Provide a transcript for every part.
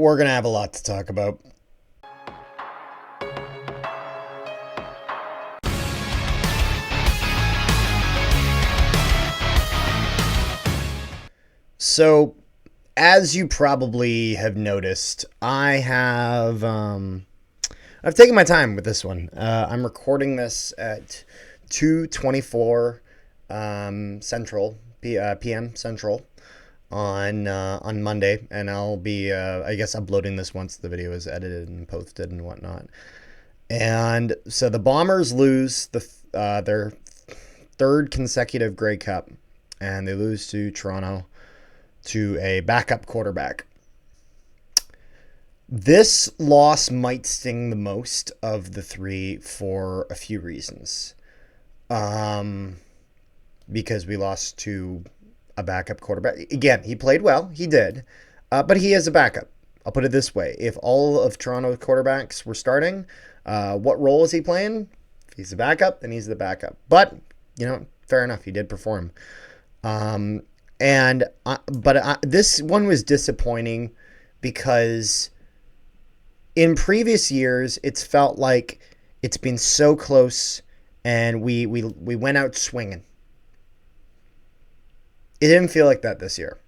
We're going to have a lot to talk about. So, as you probably have noticed, I've taken my time with this one. I'm recording this at 2:24 Central p.m. Central on Monday, and I'll be I guess uploading this once the video is edited and posted and whatnot. And so the Bombers lose their third consecutive Grey Cup, and they lose to Toronto to a backup quarterback. This loss might sting the most of the three for a few reasons. Because we lost to a backup quarterback. Again, he played well. He did. But he is a backup. I'll put it this way. If all of Toronto's quarterbacks were starting, what role is he playing? If he's a backup, then he's the backup. But, fair enough. He did perform. This one was disappointing because in previous years, it's felt like it's been so close and we went out swinging. It didn't feel like that this year.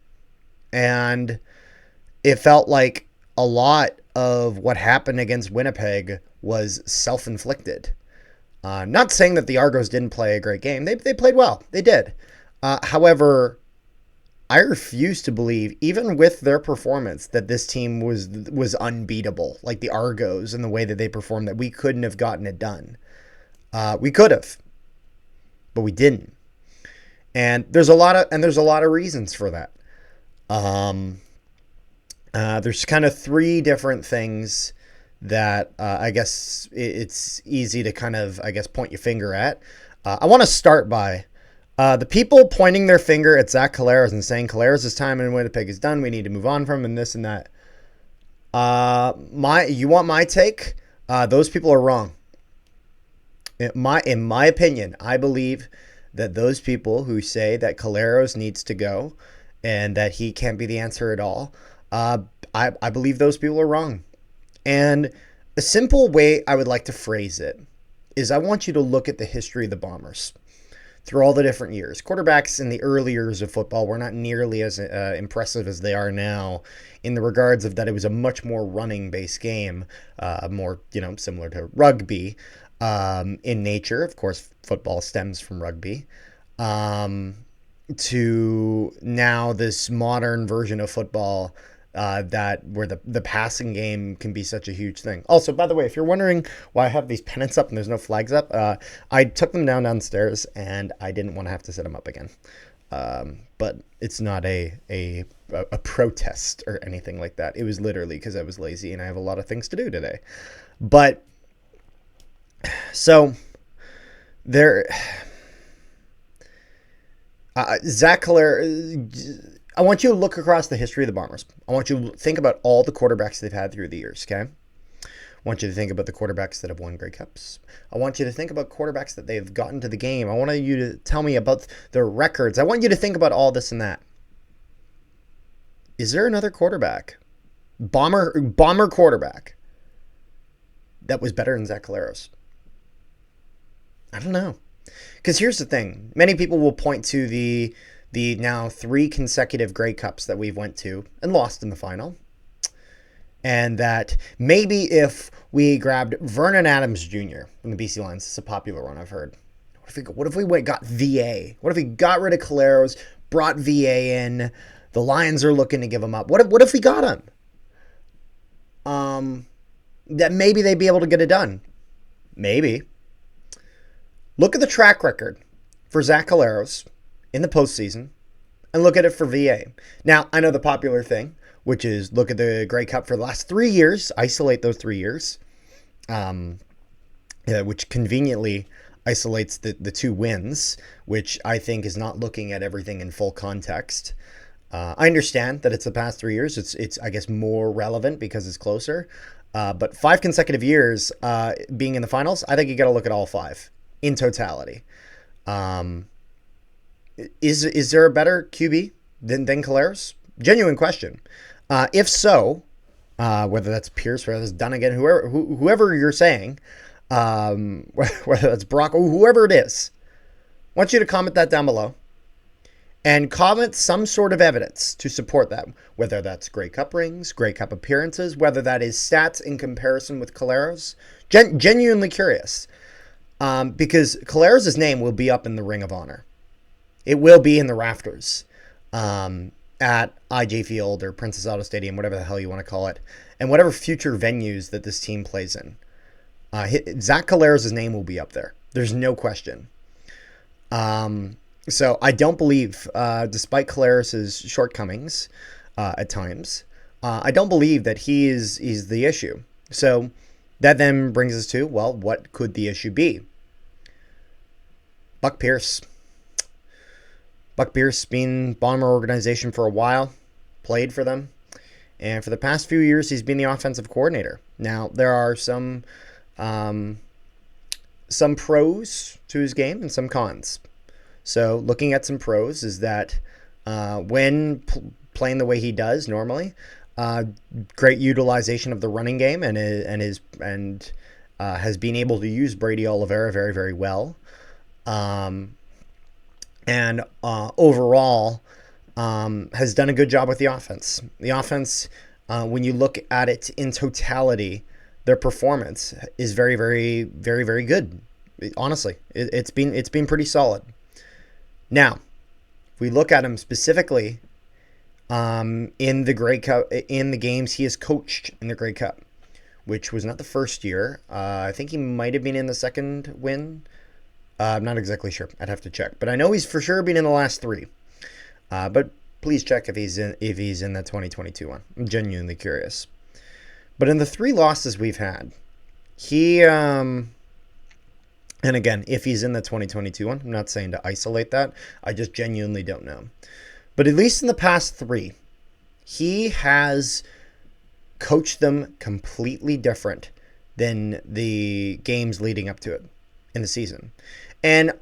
And it felt like a lot of what happened against Winnipeg was self-inflicted. Not saying that the Argos didn't play a great game. They played well. They did. However, I refuse to believe, even with their performance, that this team was unbeatable, like the Argos, and the way that they performed, that we couldn't have gotten it done. We could have, but we didn't. And there's a lot of reasons for that. There's kind of three different things that I guess it's easy to kind of, point your finger at. I want to start by the people pointing their finger at Zach Collaros and saying Collaros' time in Winnipeg is done. We need to move on from him and this and that. You want my take? Those people are wrong. In my opinion, I believe that those people who say that Collaros needs to go and that he can't be the answer at all, I believe those people are wrong. And a simple way I would like to phrase it is I want you to look at the history of the Bombers through all the different years. Quarterbacks in the early years of football were not nearly as impressive as they are now, in the regards of that it was a much more running-based game, more similar to rugby in nature. Of course, football stems from rugby. To now this modern version of football where the passing game can be such a huge thing. Also, by the way, if you're wondering why I have these pennants up and there's no flags up, I took them downstairs and I didn't want to have to set them up again. But it's not a protest or anything like that. It was literally because I was lazy and I have a lot of things to do today. But so there, Zach Collaros. I want you to look across the history of the Bombers. I want you to think about all the quarterbacks they've had through the years, okay? I want you to think about the quarterbacks that have won Grey Cups. I want you to think about quarterbacks that they've gotten to the game. I want you to tell me about their records. I want you to think about all this and that. Is there another quarterback, Bomber quarterback, that was better than Zach Collaros? I don't know. Because here's the thing. Many people will point to the now 3 consecutive Grey Cups that we've went to and lost in the final. And that maybe if we grabbed Vernon Adams Jr. from the BC Lions, it's a popular one I've heard. What if we got VA? What if we got rid of Collaros, brought VA in? The Lions are looking to give him up. What if we got him? That maybe they'd be able to get it done. Maybe. Look at the track record for Zach Collaros in the postseason, and look at it for VA. Now, I know the popular thing, which is look at the Grey Cup for the last 3 years, isolate those 3 years, which conveniently isolates the 2 wins, which I think is not looking at everything in full context. I understand that it's the past 3 years. It's I guess more relevant because it's closer. But 5 consecutive years being in the finals, I think you got to look at all 5 in totality. Is there a better QB than Collaros? Genuine question. If so, whether that's Pierce, whether that's Dunnigan, whoever you're saying, whether that's Brock, or whoever it is. I want you to comment that down below and comment some sort of evidence to support that, whether that's Grey Cup rings, Grey Cup appearances, whether that is stats in comparison with Caleros. Genuinely curious, because Caleros' name will be up in the Ring of Honor. It will be in the rafters at IJ Field or Princess Auto Stadium, whatever the hell you want to call it, and whatever future venues that this team plays in. Zach Caleros' name will be up there. There's no question. So I don't believe, despite Caleros' shortcomings at times, I don't believe that he's the issue. So that then brings us to, well, what could the issue be? Buck Pierce. Buck Pierce been Bomber organization for a while, played for them, and for the past few years he's been the offensive coordinator. Now there are some pros to his game and some cons. So looking at some pros is that when playing the way he does normally, great utilization of the running game and has been able to use Brady Oliveira very, very well. And overall has done a good job with the offense. The offense, when you look at it in totality, their performance is very, very, very, very good. Honestly, it's been pretty solid. Now, if we look at him specifically in the Grey Cup, in the games he has coached in the Grey Cup, which was not the first year. I think he might have been in the second win. I'm not exactly sure. I'd have to check, but I know he's for sure been in the last three. But please check if he's in the 2022 one. I'm genuinely curious. But in the three losses we've had, he and again, if he's in the 2022 one, I'm not saying to isolate that. I just genuinely don't know. But at least in the past three, he has coached them completely different than the games leading up to it in the season. And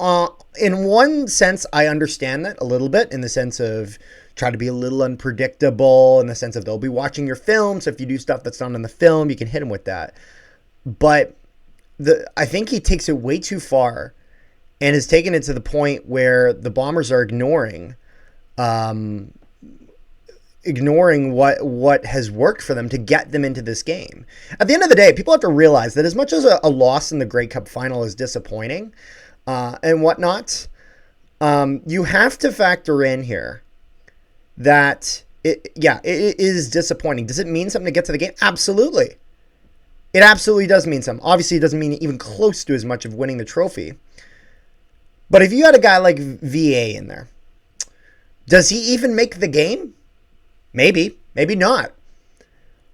in one sense, I understand that a little bit, in the sense of try to be a little unpredictable, in the sense of they'll be watching your film, so if you do stuff that's not in the film, you can hit them with that. But I think he takes it way too far and has taken it to the point where the Bombers are ignoring what has worked for them to get them into this game. At the end of the day, people have to realize that as much as a loss in the Grey Cup final is disappointing and whatnot, you have to factor in here that it is disappointing. Does it mean something to get to the game? Absolutely. It absolutely does mean something. Obviously, it doesn't mean even close to as much of winning the trophy. But if you had a guy like VA in there, does he even make the game? Maybe, maybe not.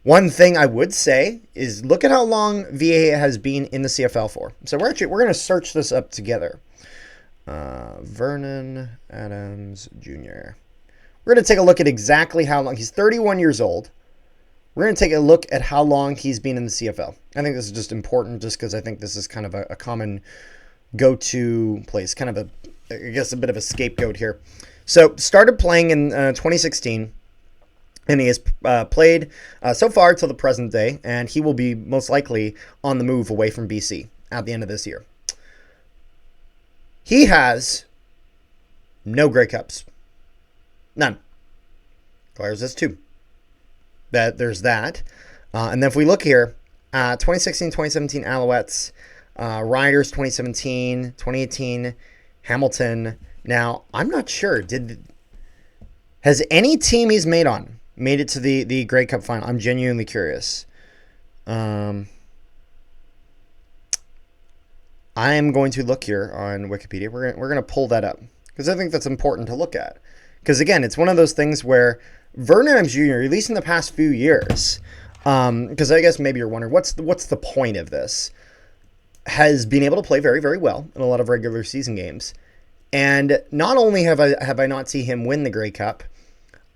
One thing I would say is look at how long VA has been in the CFL for. So we're going to search this up together. Vernon Adams Jr. We're going to take a look at exactly how long. He's 31 years old. We're going to take a look at how long he's been in the CFL. I think this is just important just because I think this is kind of a common go-to place. Kind of I guess a bit of a scapegoat here. So started playing in 2016. And he has played so far till the present day, and he will be most likely on the move away from BC at the end of this year. He has no Grey Cups. None. Flyers has two. There's that. And then if we look here, 2016, 2017 Alouettes, Riders 2017, 2018, Hamilton. Now, I'm not sure. Has any team he's made it to the Grey Cup final? I'm genuinely curious. I am going to look here on Wikipedia. We're going to pull that up because I think that's important to look at. Because again, it's one of those things where Vernon Adams Jr., at least in the past few years, because I guess maybe you're wondering what's the point of this, has been able to play very, very well in a lot of regular season games. And not only have I not seen him win the Grey Cup,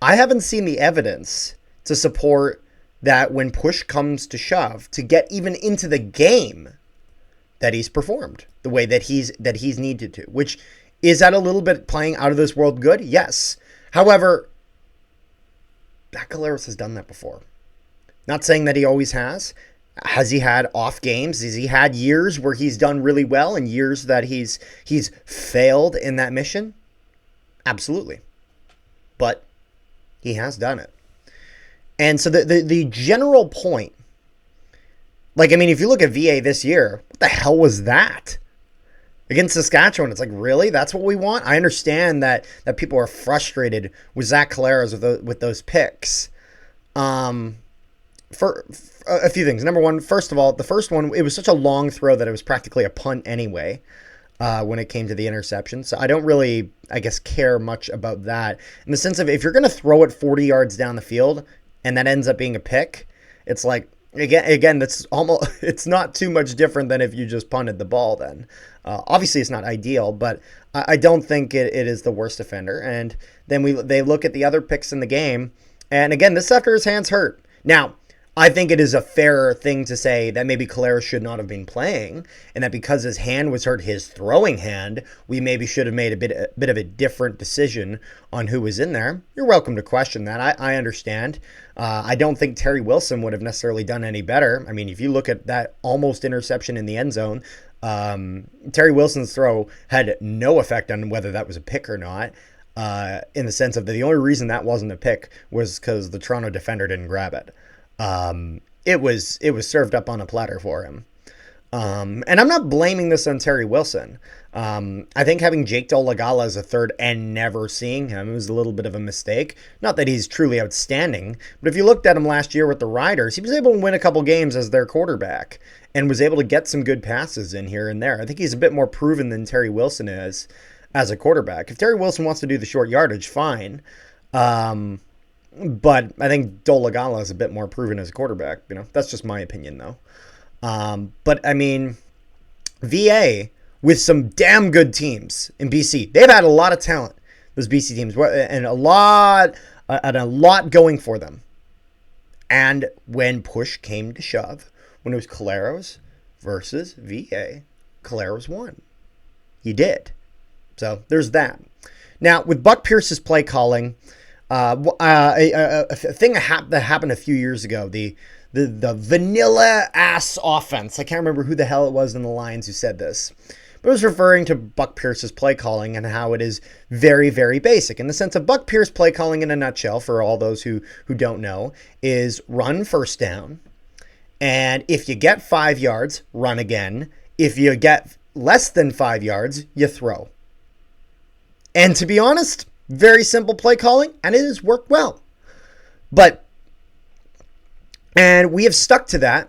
I haven't seen the evidence to support that when push comes to shove, to get even into the game, that he's performed the way that he's needed to. Which is that a little bit playing out of this world good? Yes. However, Caleros has done that before. Not saying that he always has. Has he had off games? Has he had years where he's done really well and years that he's failed in that mission? Absolutely. But he has done it. And so the general point, like, I mean, if you look at VA this year, what the hell was that? Against Saskatchewan, it's like, really? That's what we want? I understand that people are frustrated with Zach Collaros with those picks. For a few things. Number one, first of all, the first one, it was such a long throw that it was practically a punt anyway when it came to the interception. So I don't really, I guess, care much about that. In the sense of, if you're going to throw it 40 yards down the field and that ends up being a pick, it's like, again, that's almost, it's not too much different than if you just punted the ball then. Obviously, it's not ideal, but I don't think it is the worst offender. And then they look at the other picks in the game. And again, this is after his hand's hurt. Now, I think it is a fair thing to say that maybe Collaros should not have been playing, and that because his hand was hurt, his throwing hand, we maybe should have made a bit of a different decision on who was in there. You're welcome to question that. I understand. I don't think Terry Wilson would have necessarily done any better. I mean, if you look at that almost interception in the end zone, Terry Wilson's throw had no effect on whether that was a pick or not. In the sense of the only reason that wasn't a pick was because the Toronto defender didn't grab it. It was served up on a platter for him. And I'm not blaming this on Terry Wilson. I think having Jake Dolegala as a third and never seeing him was a little bit of a mistake. Not that he's truly outstanding, but if you looked at him last year with the Riders, he was able to win a couple games as their quarterback and was able to get some good passes in here and there. I think he's a bit more proven than Terry Wilson is as a quarterback. If Terry Wilson wants to do the short yardage, fine. But I think Dolegala is a bit more proven as a quarterback. You know, that's just my opinion, though. But I mean, VA with some damn good teams in BC. They've had a lot of talent, those BC teams, and a lot going for them. And when push came to shove, when it was Collaros versus VA, Collaros won. He did. So there's that. Now with Buck Pierce's play calling. A thing that happened a few years ago, the vanilla ass offense. I can't remember who the hell it was in the Lions who said this, but it was referring to Buck Pierce's play calling and how it is very, very basic. In the sense of Buck Pierce play calling in a nutshell, for all those who don't know, is run first down, and if you get 5 yards, run again. If you get less than 5 yards, you throw. And to be honest, very simple play calling, and it has worked well. And we have stuck to that,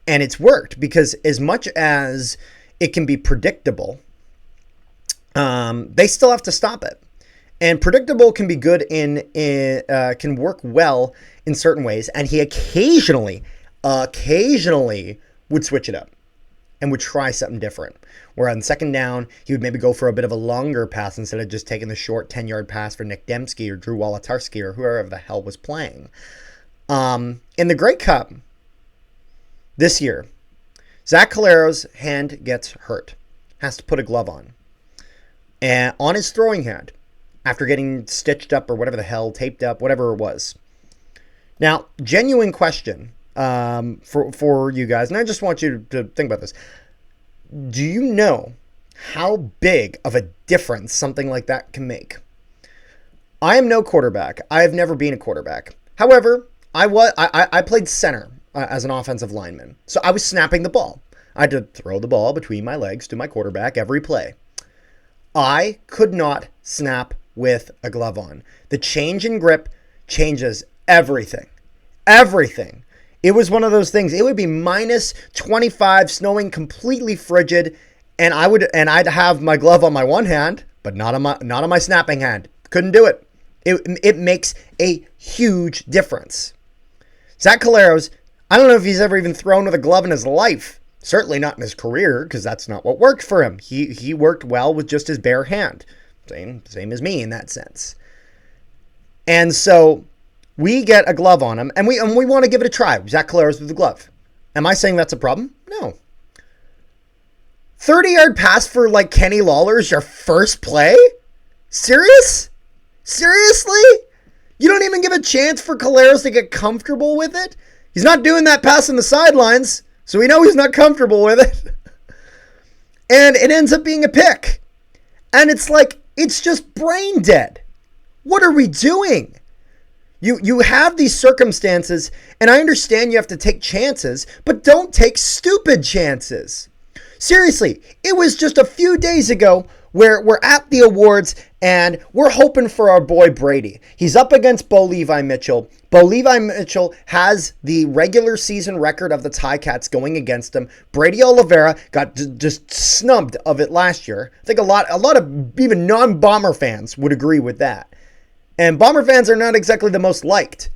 and it's worked, because as much as it can be predictable, they still have to stop it. And predictable can be good can work well in certain ways, and he occasionally would switch it up and would try something different. Where on second down, he would maybe go for a bit of a longer pass instead of just taking the short 10-yard pass for Nick Dembski or Drew Wolotarski or whoever the hell was playing. In the Grey Cup this year, Zach Collaros' hand gets hurt. Has to put a glove on. And on his throwing hand, after getting stitched up or whatever the hell, taped up, whatever it was. Now, genuine question for you guys, and I just want you to think about this. Do you know how big of a difference something like that can make? I am no quarterback. I have never been a quarterback. However, I played center as an offensive lineman. So I was snapping the ball. I had to throw the ball between my legs to my quarterback every play. I could not snap with a glove on. The change in grip changes everything. Everything. It was one of those things. It would be minus 25, snowing, completely frigid, and I'd have my glove on my one hand, but not on my snapping hand. Couldn't do it. It makes a huge difference. Zach Collaros, I don't know if he's ever even thrown with a glove in his life. Certainly not in his career, because that's not what worked for him. He worked well with just his bare hand. Same as me in that sense. And so we get a glove on him, and we want to give it a try. Zach Collaros with the glove. Am I saying that's a problem? No. 30-yard pass for like Kenny Lawler is your first play? Serious? Seriously? You don't even give a chance for Collaros to get comfortable with it? He's not doing that passing the sidelines, so we know he's not comfortable with it. And it ends up being a pick. And it's like, it's just brain dead. What are we doing? You have these circumstances, and I understand you have to take chances, but don't take stupid chances. Seriously, it was just a few days ago where we're at the awards and we're hoping for our boy Brady. He's up against Bo Levi Mitchell. Bo Levi Mitchell has the regular season record of the Ticats going against him. Brady Oliveira got just snubbed of it last year. I think a lot of even non-Bomber fans would agree with that. And Bomber fans are not exactly the most liked.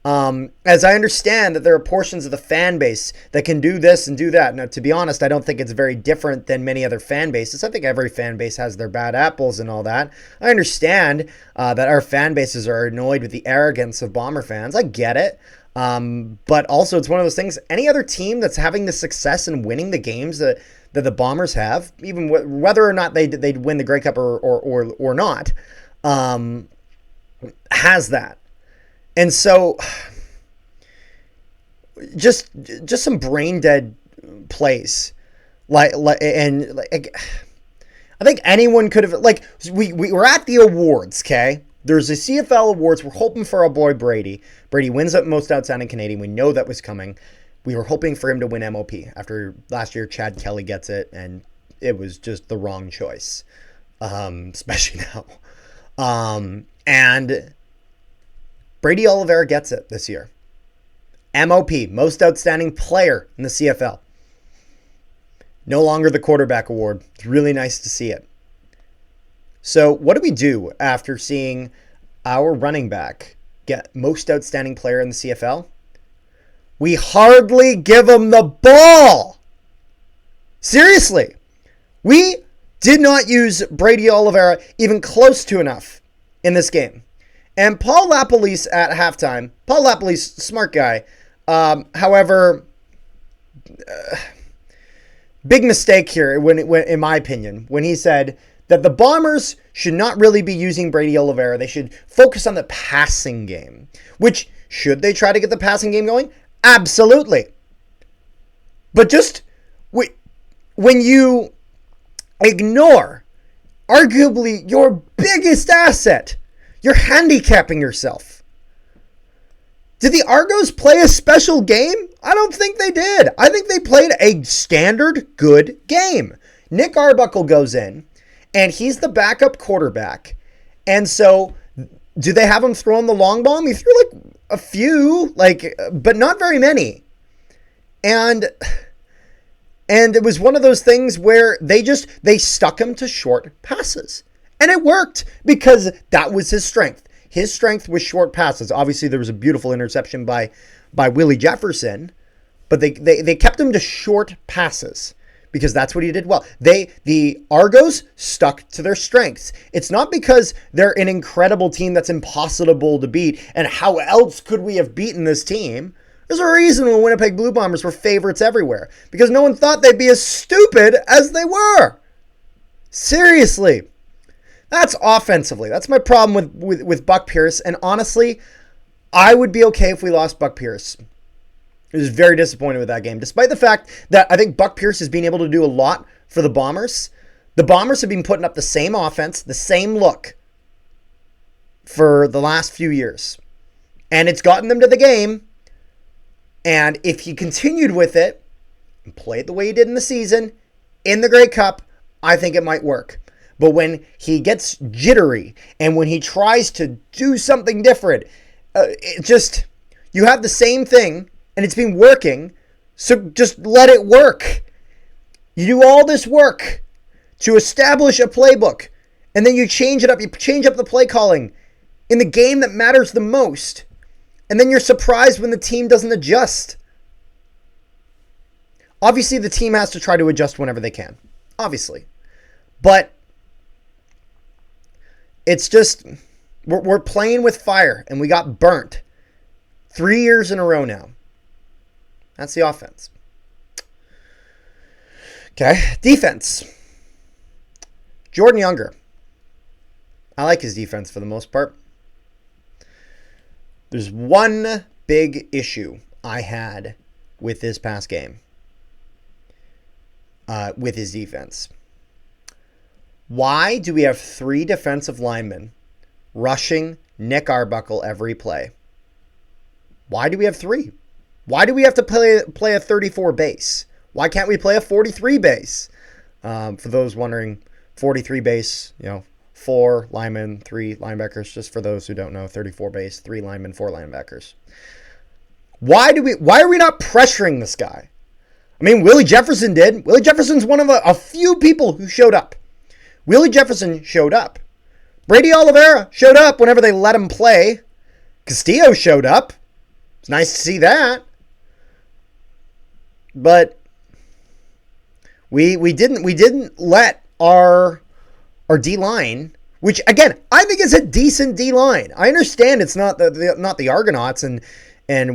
As I understand that there are portions of the fan base that can do this and do that. Now, to be honest, I don't think it's very different than many other fan bases. I think every fan base has their bad apples and all that. I understand that our fan bases are annoyed with the arrogance of Bomber fans. I get it. But also, it's one of those things, any other team that's having the success and winning the games that the Bombers have, even whether or not they win the Grey Cup or not, has that. And so just some brain dead plays. I think anyone could have, like, we were at the awards, okay? There's a CFL awards. We're hoping for our boy Brady. Brady wins up Most Outstanding Canadian. We know that was coming. We were hoping for him to win MOP. After last year, Chad Kelly gets it, and it was just the wrong choice, especially now. And Brady Oliveira gets it this year. MOP, Most Outstanding Player in the CFL. No longer the quarterback award. It's really nice to see it. So what do we do after seeing our running back get Most Outstanding Player in the CFL? We hardly give him the ball. Seriously. We did not use Brady Oliveira even close to enough in this game. And Paul Lapalisse at halftime, Paul Lapalisse, smart guy. However, big mistake here, when in my opinion, when he said that the Bombers should not really be using Brady Oliveira. They should focus on the passing game. Which, should they try to get the passing game going? Absolutely. But just when you ignore arguably your biggest asset, you're handicapping yourself. Did the Argos play a special game? I don't think they did. I think they played a standard good game. Nick Arbuckle goes in, and he's the backup quarterback. And so, do they have him throwing the long bomb? He threw like a few, but not very many. And it was one of those things where they stuck him to short passes. And it worked because that was his strength. His strength was short passes. Obviously, there was a beautiful interception by Willie Jefferson, but they kept him to short passes because that's what he did well. The Argos stuck to their strengths. It's not because they're an incredible team that's impossible to beat, and how else could we have beaten this team? There's a reason the Winnipeg Blue Bombers were favorites everywhere, because no one thought they'd be as stupid as they were. Seriously. That's offensively. That's my problem with Buck Pierce. And honestly, I would be okay if we lost Buck Pierce. I was very disappointed with that game. Despite the fact that I think Buck Pierce has been able to do a lot for the Bombers. The Bombers have been putting up the same offense, the same look for the last few years. And it's gotten them to the game. And if he continued with it and played the way he did in the season, in the Grey Cup, I think it might work. But when he gets jittery and when he tries to do something different, you have the same thing and it's been working. So just let it work. You do all this work to establish a playbook and then you change it up. You change up the play calling in the game that matters the most. And then you're surprised when the team doesn't adjust. Obviously, the team has to try to adjust whenever they can. Obviously. But it's just, we're playing with fire, and we got burnt 3 years in a row now. That's the offense. Okay, defense. Jordan Younger. I like his defense for the most part. There's one big issue I had with this past game, with his defense. Why do we have 3 defensive linemen rushing Nick Arbuckle every play? Why do we have 3? Why do we have to play a 34 base? Why can't we play a 43 base? For those wondering, 43 base, 4 linemen, 3 linebackers. Just for those who don't know, 34 base, 3 linemen, 4 linebackers. Why are we not pressuring this guy? I mean, Willie Jefferson did. Willie Jefferson's one of a few people who showed up. Willie Jefferson showed up. Brady Oliveira showed up whenever they let him play. Castillo showed up. It's nice to see that. But we didn't let our D-line, which again, I think is a decent D-line. I understand it's not the Argonauts and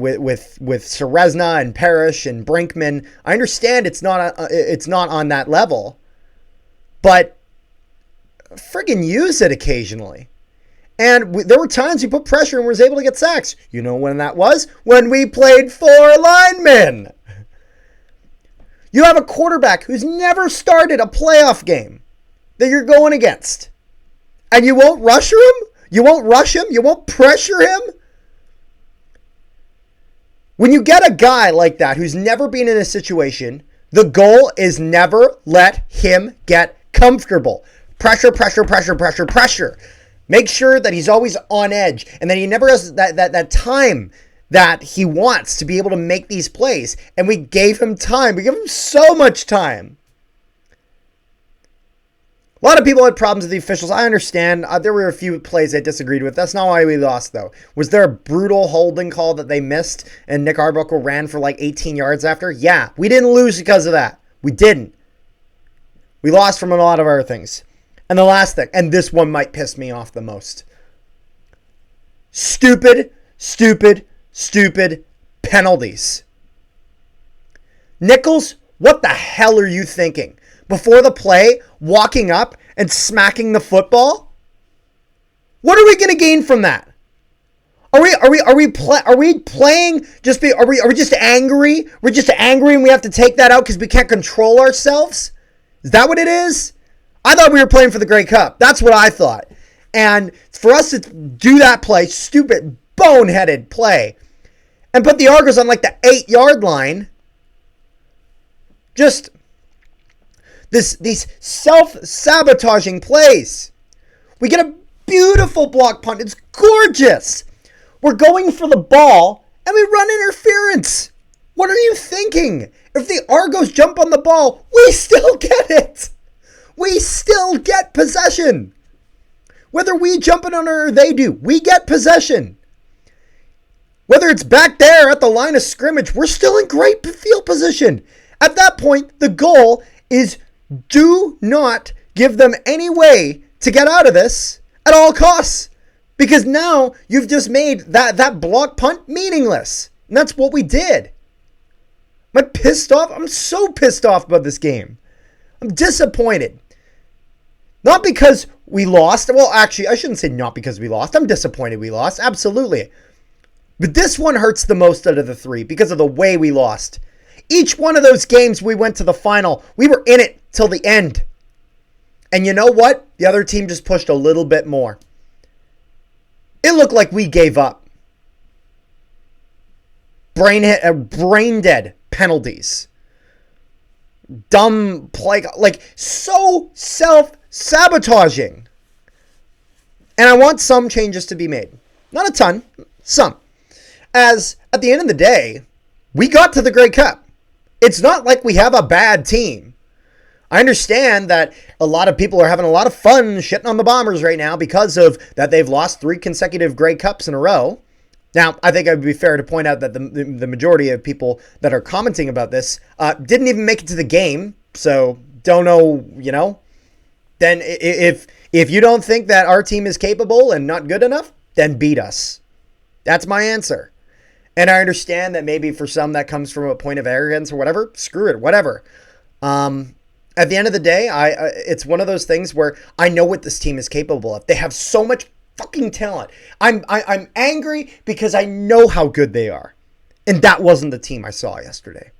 with Serezna and Parrish and Brinkman. I understand it's not on that level. But friggin' use it occasionally. And there were times we put pressure and was able to get sacks. You know when that was? When we played 4 linemen. You have a quarterback who's never started a playoff game that you're going against. And you won't rush him? You won't rush him? You won't pressure him? When you get a guy like that who's never been in a situation, the goal is never let him get comfortable. Pressure, pressure, pressure, pressure, pressure. Make sure that he's always on edge and that he never has that time that he wants to be able to make these plays. And we gave him time. We gave him so much time. A lot of people had problems with the officials. I understand. There were a few plays I disagreed with. That's not why we lost, though. Was there a brutal holding call that they missed and Nick Arbuckle ran for like 18 yards after? Yeah, we didn't lose because of that. We didn't. We lost from a lot of other things. And the last thing, and this one might piss me off the most. Stupid penalties. Nichols, what the hell are you thinking? Before the play, walking up and smacking the football? What are we going to gain from that? Are we playing are we just angry? We're just angry and we have to take that out because we can't control ourselves? Is that what it is? I thought we were playing for the Grey Cup. That's what I thought. And for us to do that play, stupid, boneheaded play, and put the Argos on like the 8-yard line, just these self-sabotaging plays. We get a beautiful block punt. It's gorgeous. We're going for the ball, and we run interference. What are you thinking? If the Argos jump on the ball, we still get it. We still get possession. Whether we jump it on or they do, we get possession. Whether it's back there at the line of scrimmage, we're still in great field position. At that point, the goal is do not give them any way to get out of this at all costs. Because now you've just made that block punt meaningless. And that's what we did. Am I pissed off? I'm so pissed off about this game. I'm disappointed. Not because we lost. Well, actually, I shouldn't say not because we lost. I'm disappointed we lost. Absolutely. But this one hurts the most out of the 3 because of the way we lost. Each one of those games we went to the final, we were in it till the end. And you know what? The other team just pushed a little bit more. It looked like we gave up. Brain dead penalties. Dumb play, like so self-sabotaging. And I want some changes to be made. Not a ton, some. As at the end of the day, we got to the Grey Cup. It's not like we have a bad team. I understand that a lot of people are having a lot of fun shitting on the Bombers right now because of that they've lost 3 consecutive Grey Cups in a row. Now, I think it would be fair to point out that the majority of people that are commenting about this didn't even make it to the game. So, don't know, Then if you don't think that our team is capable and not good enough, then beat us. That's my answer. And I understand that maybe for some that comes from a point of arrogance or whatever. Screw it, whatever. At the end of the day, it's one of those things where I know what this team is capable of. They have so much fucking talent. I'm angry because I know how good they are. And that wasn't the team I saw yesterday.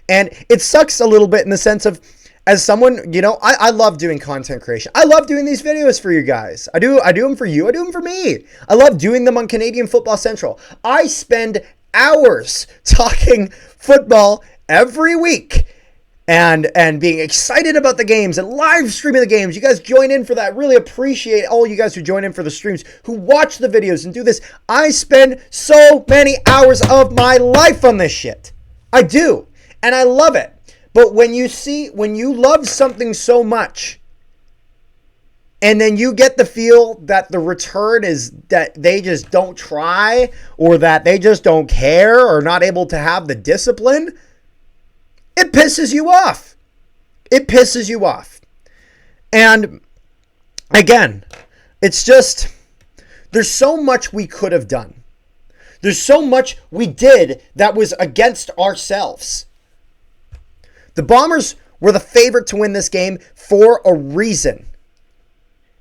And it sucks a little bit in the sense of, as someone, you know, I love doing content creation. I love doing these videos for you guys. I do them for you. I do them for me. I love doing them on Canadian Football Central. I spend hours talking football every week and being excited about the games and live streaming the games. You guys join in for that. Really appreciate all you guys who join in for the streams, who watch the videos and do this. I spend so many hours of my life on this shit. I do. And I love it. But when you love something so much, and then you get the feel that the return is that they just don't try, or that they just don't care, or not able to have the discipline, it pisses you off. It pisses you off. And again, it's just, there's so much we could have done. There's so much we did that was against ourselves. The Bombers were the favorite to win this game for a reason.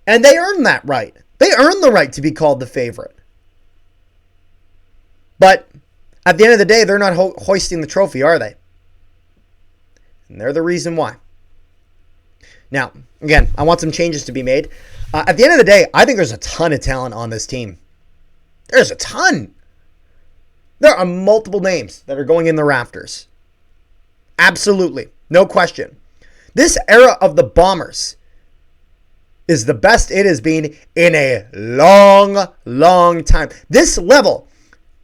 And they earned that right. They earned the right to be called the favorite. But at the end of the day, they're not hoisting the trophy, are they? And they're the reason why. Now, again, I want some changes to be made. At the end of the day, I think there's a ton of talent on this team. There's a ton. There are multiple names that are going in the rafters. Absolutely. No question. This era of the Bombers is the best it has been in a long, long time. This level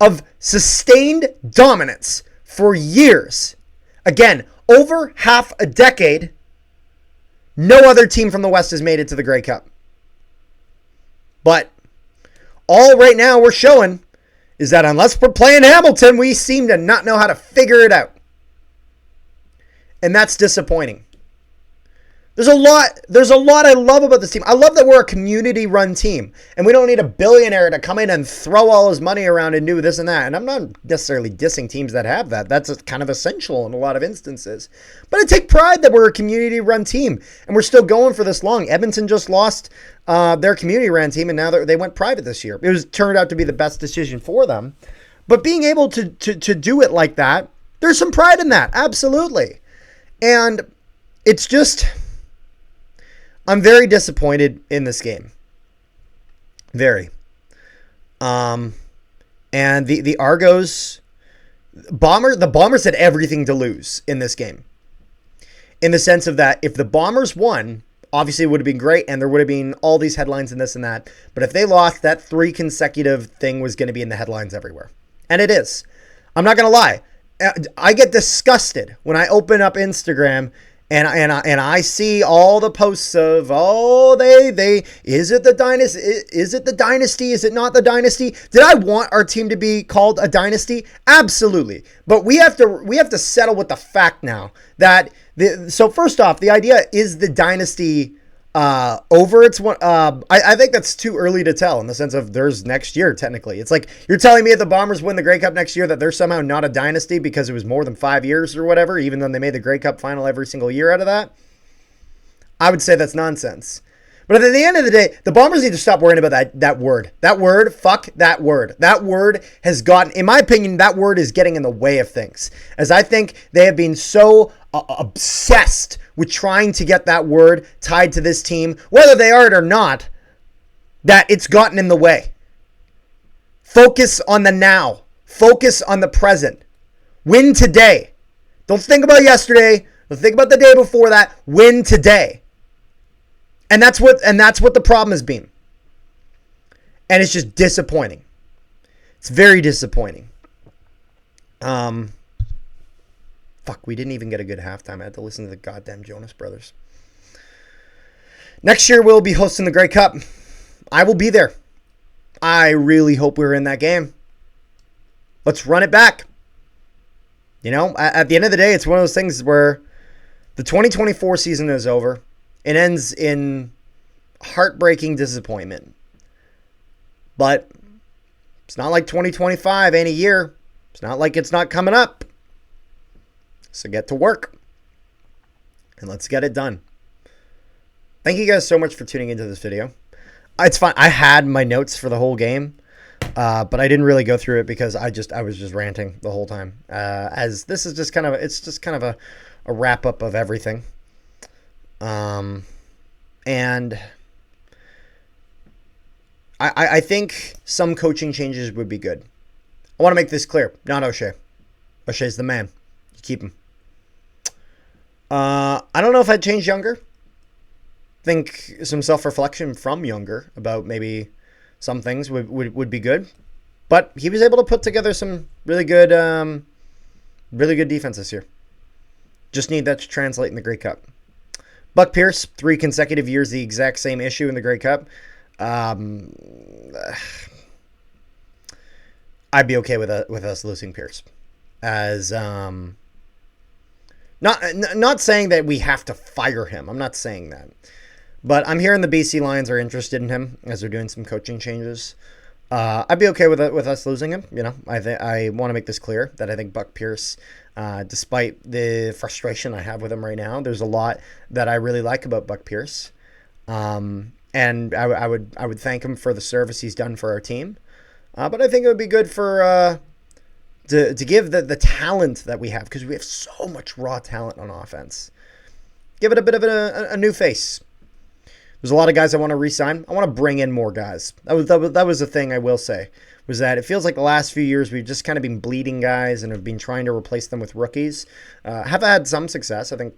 of sustained dominance for years. Again, over half a decade, no other team from the West has made it to the Grey Cup. But all right now we're showing is that unless we're playing Hamilton, we seem to not know how to figure it out. And that's disappointing. There's a lot I love about this team. I love that we're a community-run team, and we don't need a billionaire to come in and throw all his money around and do this and that. And I'm not necessarily dissing teams that have that. That's kind of essential in a lot of instances. But I take pride that we're a community-run team, and we're still going for this long. Edmonton just lost their community-run team, and now they went private this year. It turned out to be the best decision for them. But being able to do it like that, there's some pride in that. Absolutely. And it's just, I'm very disappointed in this game. Very. And the Argos, the Bombers had everything to lose in this game. In the sense of that, if the Bombers won, obviously it would have been great, and there would have been all these headlines and this and that. But if they lost, that 3 consecutive thing was going to be in the headlines everywhere. And it is. I'm not going to lie. I get disgusted when I open up Instagram and I see all the posts of, is it the dynasty? Is it the dynasty? Is it not the dynasty? Did I want our team to be called a dynasty? Absolutely. But we have to settle with the fact now that so first off, the idea is the dynasty over. It's one. I think that's too early to tell in the sense of there's next year technically. It's like you're telling me if the Bombers win the Grey Cup next year that they're somehow not a dynasty because it was more than 5 years or whatever, even though they made the Grey Cup final every single year out of that. I would say that's nonsense. But at the end of the day, the Bombers need to stop worrying about that word. That word, fuck that word. That word has gotten, in my opinion, that word is getting in the way of things. As I think they have been so obsessed with trying to get that word tied to this team, whether they are it or not, that it's gotten in the way. Focus on the now. Focus on the present. Win today. Don't think about yesterday. Don't think about the day before that. Win today. And that's what the problem has been. And it's just disappointing. It's very disappointing. Fuck, we didn't even get a good halftime. I had to listen to the goddamn Jonas Brothers. Next year we'll be hosting the Grey Cup. I will be there. I really hope we're in that game. Let's run it back. You know, at the end of the day, it's one of those things where the 2024 season is over. It ends in heartbreaking disappointment. But it's not like 2025 ain't a year. It's not like it's not coming up. So get to work. And let's get it done. Thank you guys so much for tuning into this video. It's fine. I had my notes for the whole game. But I didn't really go through it because I was just ranting the whole time. As this is just kind of a wrap up of everything. And I think some coaching changes would be good. I want to make this clear. Not O'Shea. O'Shea's the man. You keep him. I don't know if I'd change Younger. Think some self-reflection from Younger about maybe some things would be good. But he was able to put together some really good defense this year. Just need that to translate in the Grey Cup. Buck Pierce, 3 consecutive years, the exact same issue in the Grey Cup. I'd be okay with us losing Pierce. As not saying that we have to fire him. I'm not saying that. But I'm hearing the BC Lions are interested in him as they're doing some coaching changes. I'd be okay with us losing him. You know, I want to make this clear that I think Buck Pierce, despite the frustration I have with him right now, there's a lot that I really like about Buck Pierce. And I would thank him for the service he's done for our team. But I think it would be good for to give the talent that we have, because we have so much raw talent on offense. Give it a bit of a new face. There's a lot of guys I want to re-sign. I want to bring in more guys. That was the thing I will say, was that it feels like the last few years we've just kind of been bleeding guys and have been trying to replace them with rookies. Have had some success. I think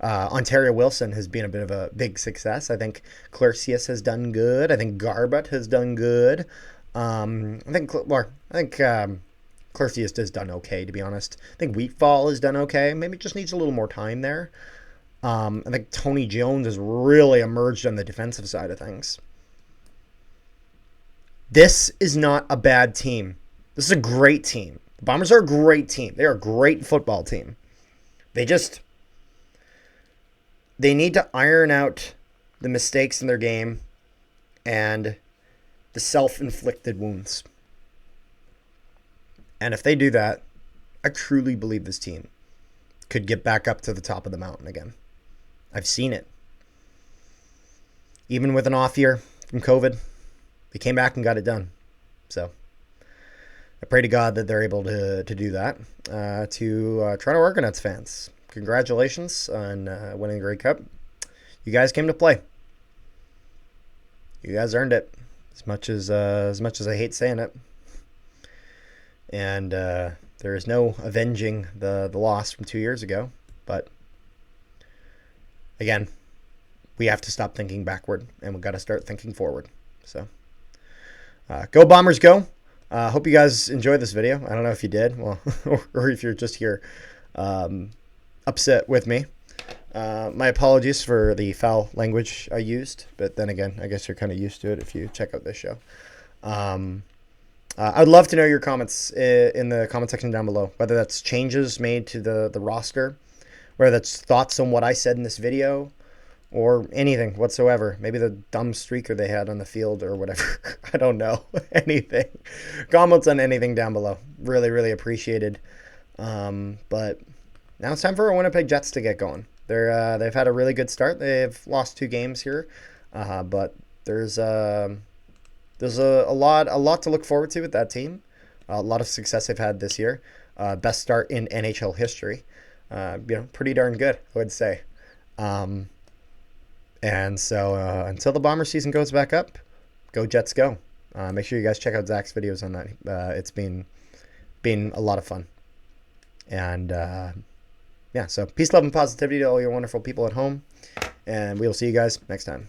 Ontario Wilson has been a bit of a big success. I think Clarcius has done good. I think Garbutt has done good. I think Clarcius has done okay, to be honest. I think Wheatfall has done okay. Maybe it just needs a little more time there. I think Tony Jones has really emerged on the defensive side of things. This is not a bad team. This is a great team. The Bombers are a great team. They are a great football team. They need to iron out the mistakes in their game and the self-inflicted wounds. And if they do that, I truly believe this team could get back up to the top of the mountain again. I've seen it. Even with an off year from COVID, they came back and got it done. So I pray to God that they're able to do that. To Toronto Argonauts fans, congratulations on winning the Grey Cup. You guys came to play. You guys earned it. As much as I hate saying it. And there is no avenging the loss from 2 years ago. But again, we have to stop thinking backward, and we've got to start thinking forward. So, go Bombers, go! Hope you guys enjoyed this video. I don't know if you did, well, or if you're just here upset with me. My apologies for the foul language I used, but then again, I guess you're kind of used to it if you check out this show. I'd love to know your comments in the comment section down below, whether that's changes made to the roster, whether that's thoughts on what I said in this video, or anything whatsoever. Maybe the dumb streaker they had on the field or whatever. I don't know. Anything. Comments on anything down below. Really, really appreciated. But now it's time for our Winnipeg Jets to get going. They've had a really good start. They've lost 2 games here, but there's a lot to look forward to with that team. A lot of success they've had this year. Best start in NHL history. Pretty darn good, I would say. And so until the Bomber season goes back up, go Jets go. Make sure you guys check out Zach's videos on that. It's been a lot of fun. And so peace, love, and positivity to all your wonderful people at home. And we will see you guys next time.